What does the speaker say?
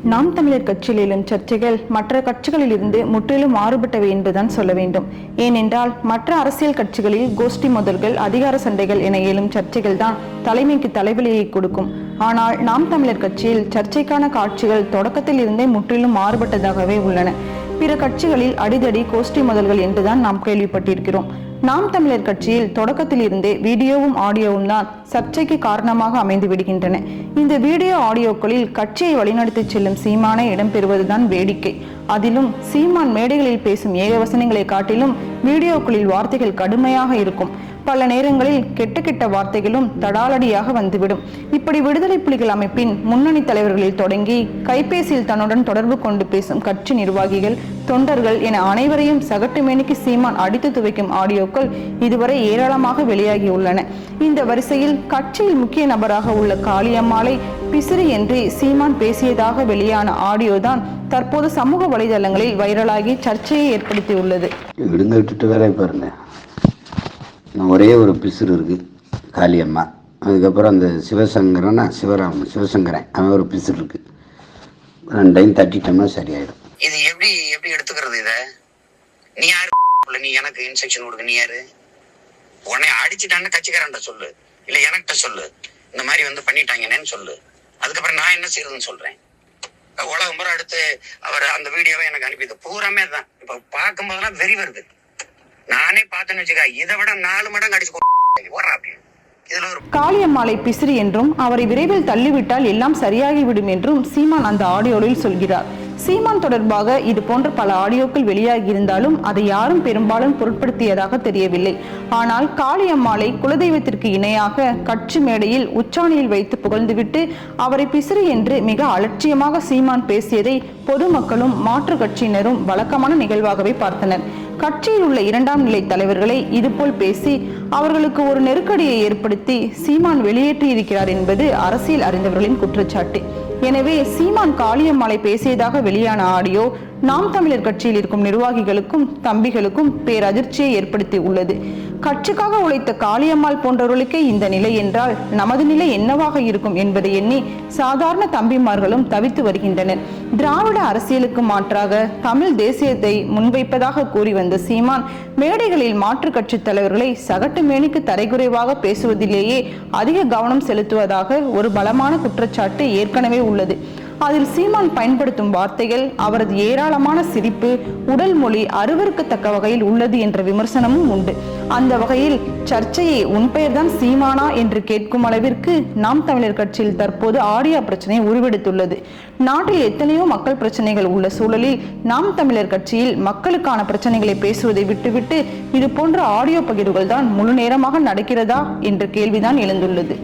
நாம் தமிழர் கட்சியில் எழும் சர்ச்சைகள் மற்ற கட்சிகளில் இருந்து முற்றிலும் மாறுபட்டவை என்றுதான் சொல்ல வேண்டும். ஏனென்றால் மற்ற அரசியல் கட்சிகளில் கோஷ்டி மோதல்கள், அதிகார சண்டைகள் என எழும் சர்ச்சைகள் தான் தலைமைக்கு தலைவலியை கொடுக்கும். ஆனால் நாம் தமிழர் கட்சியில் சர்ச்சைக்கான காட்சிகள் தொடக்கத்தில் இருந்தே முற்றிலும் மாறுபட்டதாகவே உள்ளன. பிற கட்சிகளில் அடிதடி, கோஷ்டி மோதல்கள் என்றுதான் நாம் கேள்விப்பட்டிருக்கிறோம். நாம் தமிழர் கட்சியில் தொடக்கத்தில் இருந்தே வீடியோவும் ஆடியோவும் தான் சர்ச்சைக்கு காரணமாக அமைந்து விடுகின்றன. இந்த வீடியோ ஆடியோக்களில் கட்சியை வழிநடத்தி செல்லும் சீமானை இடம்பெறுவதுதான் வேடிக்கை. அதிலும் சீமான் மேடைகளில் பேசும் ஏகவசனங்களை காட்டிலும் வீடியோக்களில் வார்த்தைகள் கடுமையாக இருக்கும். பல நேரங்களில் கெட்ட கெட்ட வார்த்தைகளும் தடாலடியாக வந்துவிடும். இப்படி விடுதலை புலிகள் அமைப்பின் முன்னணி தலைவர்களில் தொடங்கி கைபேசியில் தன்னுடன் தொடர்பு கொண்டு பேசும் கட்சி நிர்வாகிகள், தொண்டர்கள் என அனைவரையும் சகட்டு மேனிக்கு சீமான் அடித்து துவைக்கும் ஆடியோக்கள் இதுவரை ஏராளமாக வெளியாகியுள்ளன. இந்த வரிசையில் கட்சியில் முக்கிய நபராக உள்ள காளியம்மாளை பிசிறி என்று சீமான் பேசியதாக வெளியான ஆடியோ தான் தற்போது சமூக வலைதளங்களில் வைரலாகி சர்ச்சையை ஏற்படுத்தியுள்ளது. ஒரே ஒரு பிசுறு இருக்குது, காளியம்மா. அதுக்கப்புறம் அந்த சிவசங்கரன் அவன் ஒரு பிசுறு இருக்குது. ரெண்டையும் தட்டிட்டோம்னா சரியாயிடும். இது எப்படி எடுத்துக்கிறது? இதை நீ யாரு? நீ எனக்கு இன்ஸ்ட்ரக்ஷன் கொடுக்க நீ யாரு? உடனே அடிச்சுட்டான்னு கட்சிக்காரன்ட்ட சொல்லு, இல்ல எனக்கிட்ட சொல்லு, இந்த மாதிரி பண்ணிட்டாங்கன்னு சொல்லு. அதுக்கப்புறம் நான் என்ன செய்யறதுன்னு சொல்றேன். உலகம் பூரா எடுத்து அவர் அந்த வீடியோவை எனக்கு அனுப்பிது பூராமே தான். இப்ப பார்க்கும்போதெல்லாம் வெறி வருது. நானே பார்த்தேன்னு வச்சுக்கா, இதை விட 4 மடங்கு அடிச்சு காளியம்மாளை பிசிறி என்றும் அவரை விரைவில் தள்ளிவிட்டால் எல்லாம் சரியாகிவிடும் என்றும் சீமான் அந்த ஆடியோவில் சொல்கிறார். சீமான் தொடர்பாக இது போன்ற பல ஆடியோக்கள் வெளியாகி இருந்தாலும் அதை யாரும் பெரும்பாலும் பொருட்படுத்தியதாக தெரியவில்லை. ஆனால் காளியம்மாளை குலதெய்வத்திற்கு இணையாக கட்சி மேடையில் உச்சாணியில் வைத்து புகழ்ந்துவிட்டு அவரை பிசிறி என்று மிக அலட்சியமாக சீமான் பேசியதை பொதுமக்களும் மாற்று கட்சியினரும் வழக்கமான நிகழ்வாகவே பார்த்தனர். கட்சியில் உள்ள 2ஆம் நிலை தலைவர்களை இதுபோல் பேசி அவர்களுக்கு ஒரு நெருக்கடியை ஏற்படுத்தி சீமான் வெளியேற்றியிருக்கிறார் என்பது அரசியல் அறிந்தவர்களின் குற்றச்சாட்டு. எனவே சீமான் காளியம்மாளை பேசியதாக வெளியான ஆடியோ நாம் தமிழர் கட்சியில் இருக்கும் நிர்வாகிகளுக்கும் தம்பிகளுக்கும் பேரதிர்ச்சியை ஏற்படுத்தி உள்ளது. கட்சிக்காக உழைத்த காளியம்மாள் போன்றவர்களுக்கே இந்த நிலை என்றால் நமது நிலை என்னவாக இருக்கும் என்பதை எண்ணி சாதாரண தம்பிமார்களும் தவித்து வருகின்றனர். திராவிட அரசியலுக்கு மாற்றாக தமிழ் தேசியத்தை முன்வைப்பதாக கூறி வந்த சீமான் மேடைகளில் மாற்று கட்சி தலைவர்களை சகட்டு மேனிக்கு தரைக்குறைவாக பேசுவதிலேயே அதிக கவனம் செலுத்துவதாக ஒரு பலமான குற்றச்சாட்டு ஏற்கனவே உள்ளது. அதில் சீமான் பயன்படுத்தும் வார்த்தைகள், அவரது ஏராளமான சிரிப்பு, உடல் மொழி அருவருக்கத்தக்க வகையில் உள்ளது என்ற விமர்சனமும் உண்டு. அந்த வகையில் சர்ச்சையை உன் பெயர்தான் சீமானா என்று கேட்கும் அளவிற்கு நாம் தமிழர் கட்சியில் தற்போது ஆடியோ பிரச்சனை உருவெடுத்துள்ளது. நாட்டில் எத்தனையோ மக்கள் பிரச்சனைகள் உள்ள சூழலில் நாம் தமிழர் கட்சியில் மக்களுக்கான பிரச்சனைகளை பேசுவதை விட்டுவிட்டு இது போன்ற ஆடியோ பகிர்வுகள் தான் முழு நேரமாக நடக்கிறதா என்ற கேள்விதான் எழுந்துள்ளது.